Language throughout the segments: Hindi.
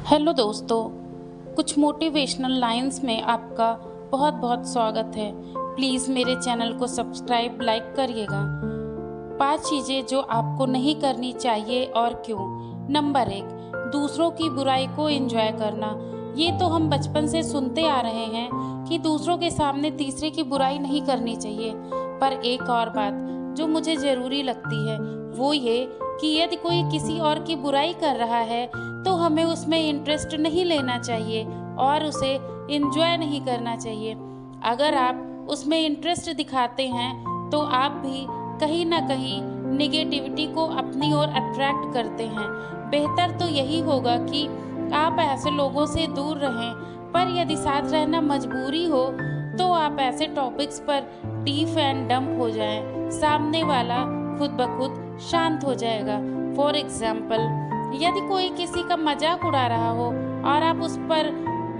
हेलो दोस्तों, कुछ मोटिवेशनल लाइंस में आपका बहुत बहुत स्वागत है। प्लीज़ मेरे चैनल को सब्सक्राइब लाइक करिएगा। 5 चीज़ें जो आपको नहीं करनी चाहिए और क्यों। नंबर 1, दूसरों की बुराई को एंजॉय करना। ये तो हम बचपन से सुनते आ रहे हैं कि दूसरों के सामने तीसरे की बुराई नहीं करनी चाहिए। पर एक और बात जो मुझे ज़रूरी लगती है वो ये कि यदि कोई किसी और की बुराई कर रहा है तो हमें उसमें इंटरेस्ट नहीं लेना चाहिए और उसे एंजॉय नहीं करना चाहिए। अगर आप उसमें इंटरेस्ट दिखाते हैं तो आप भी कहीं ना कहीं निगेटिविटी को अपनी ओर अट्रैक्ट करते हैं। बेहतर तो यही होगा कि आप ऐसे लोगों से दूर रहें, पर यदि साथ रहना मजबूरी हो तो आप ऐसे टॉपिक्स पर डीफ एंड डंप हो जाएं। सामने वाला खुद ब खुद शांत हो जाएगा। फॉर एग्जाम्पल, यदि कोई किसी का मजाक उड़ा रहा हो और आप उस पर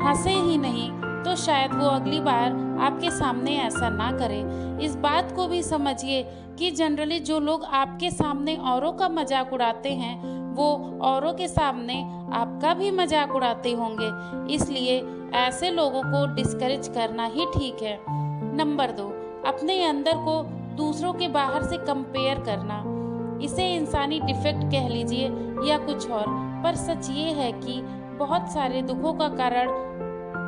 हंसे ही नहीं तो शायद वो अगली बार आपके सामने ऐसा ना करे। इस बात को भी समझिए कि जनरली जो लोग आपके सामने औरों का मजाक उड़ाते हैं वो औरों के सामने आपका भी मजाक उड़ाते होंगे, इसलिए ऐसे लोगों को डिस्करेज करना ही ठीक है। नंबर 2, अपने अंदर को दूसरों के बाहर से कंपेयर करना। इसे इंसानी डिफेक्ट कह लीजिए या कुछ और, पर सच ये है कि बहुत सारे दुखों का कारण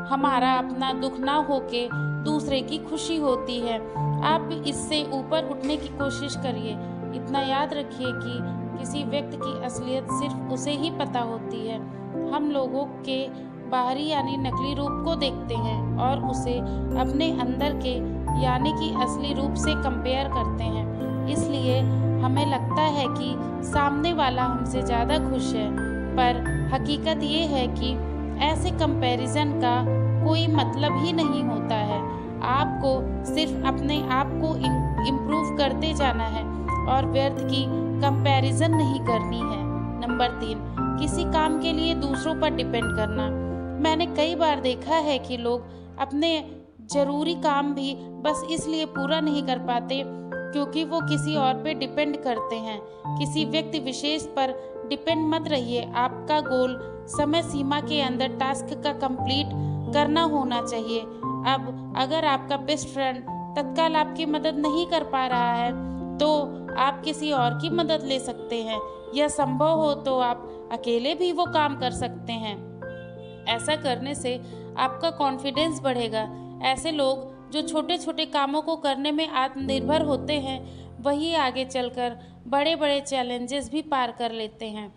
हमारा अपना दुख ना होके दूसरे की खुशी होती है। आप भी इससे ऊपर उठने की कोशिश करिए। इतना याद रखिए कि किसी व्यक्ति की असलियत सिर्फ उसे ही पता होती है। हम लोगों के बाहरी यानी नकली रूप को देखते हैं और उसे अपने अंदर के यानी कि असली रूप से कंपेयर करते हैं। इसलिए हमें लगता है कि सामने वाला हमसे ज़्यादा खुश है, पर हकीकत ये है कि ऐसे कंपैरिजन का कोई मतलब ही नहीं होता है। आपको सिर्फ अपने आप को इम्प्रूव करते जाना है और व्यर्थ की कंपैरिजन नहीं करनी है। नंबर 3, किसी काम के लिए दूसरों पर डिपेंड करना। मैंने कई बार देखा है कि लोग अपने ज़रूरी काम भी बस इसलिए पूरा नहीं कर पाते क्योंकि वो किसी और पे डिपेंड करते हैं। किसी व्यक्ति विशेष पर डिपेंड मत रहिए। आपका गोल समय सीमा के अंदर टास्क का कंप्लीट करना होना चाहिए। अब अगर आपका बेस्ट फ्रेंड तत्काल आपकी मदद नहीं कर पा रहा है तो आप किसी और की मदद ले सकते हैं, या संभव हो तो आप अकेले भी वो काम कर सकते हैं। ऐसा करने से आपका कॉन्फिडेंस बढ़ेगा। ऐसे लोग जो छोटे छोटे कामों को करने में आत्मनिर्भर होते हैं वही आगे चलकर बड़े बड़े चैलेंजेस भी पार कर लेते हैं।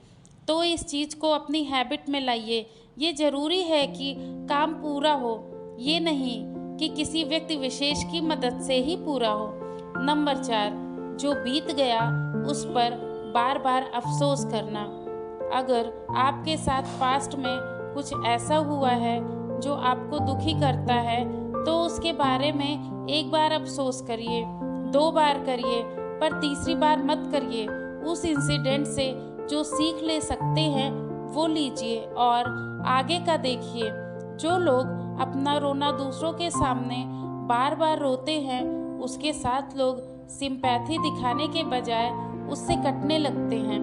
तो इस चीज़ को अपनी हैबिट में लाइए। ये ज़रूरी है कि काम पूरा हो, ये नहीं कि किसी व्यक्ति विशेष की मदद से ही पूरा हो। नंबर 4, जो बीत गया उस पर बार बार अफसोस करना। अगर आपके साथ पास्ट में कुछ ऐसा हुआ है जो आपको दुखी करता है तो उसके बारे में एक बार अफसोस करिए, 2 बार करिए, पर तीसरी बार मत करिए। उस इंसिडेंट से जो सीख ले सकते हैं वो लीजिए और आगे का देखिए। जो लोग अपना रोना दूसरों के सामने बार बार रोते हैं उसके साथ लोग सिंपैथी दिखाने के बजाय उससे कटने लगते हैं।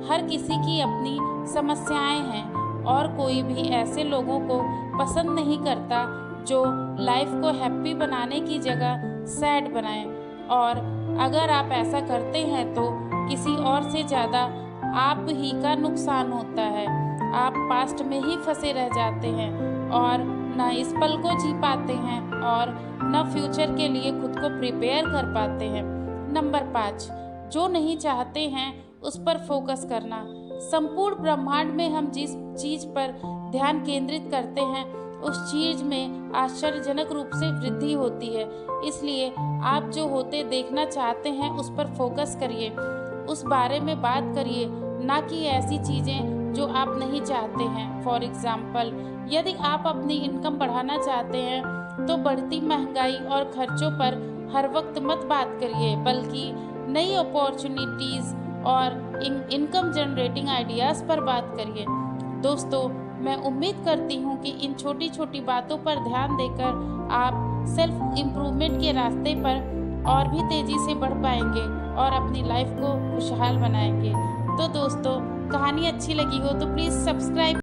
हर किसी की अपनी समस्याएं हैं और कोई भी ऐसे लोगों को पसंद नहीं करता जो लाइफ को हैप्पी बनाने की जगह सैड बनाएं। और अगर आप ऐसा करते हैं तो किसी और से ज़्यादा आप ही का नुकसान होता है। आप पास्ट में ही फंसे रह जाते हैं और न इस पल को जी पाते हैं और न फ्यूचर के लिए खुद को प्रिपेयर कर पाते हैं। नंबर 5, जो नहीं चाहते हैं उस पर फोकस करना। संपूर्ण ब्रह्मांड में हम जिस चीज़ पर ध्यान केंद्रित करते हैं उस चीज़ में आश्चर्यजनक रूप से वृद्धि होती है। इसलिए आप जो होते देखना चाहते हैं उस पर फोकस करिए, उस बारे में बात करिए, ना कि ऐसी चीज़ें जो आप नहीं चाहते हैं। फॉर एग्जाम्पल, यदि आप अपनी इनकम बढ़ाना चाहते हैं तो बढ़ती महंगाई और खर्चों पर हर वक्त मत बात करिए, बल्कि नई अपॉर्चुनिटीज़ और इनकम जनरेटिंग आइडियाज़ पर बात करिए। दोस्तों, मैं उम्मीद करती हूँ कि इन छोटी छोटी बातों पर ध्यान देकर आप सेल्फ इम्प्रूवमेंट के रास्ते पर और भी तेज़ी से बढ़ पाएंगे और अपनी लाइफ को खुशहाल बनाएंगे। तो दोस्तों, कहानी अच्छी लगी हो तो प्लीज़ सब्सक्राइब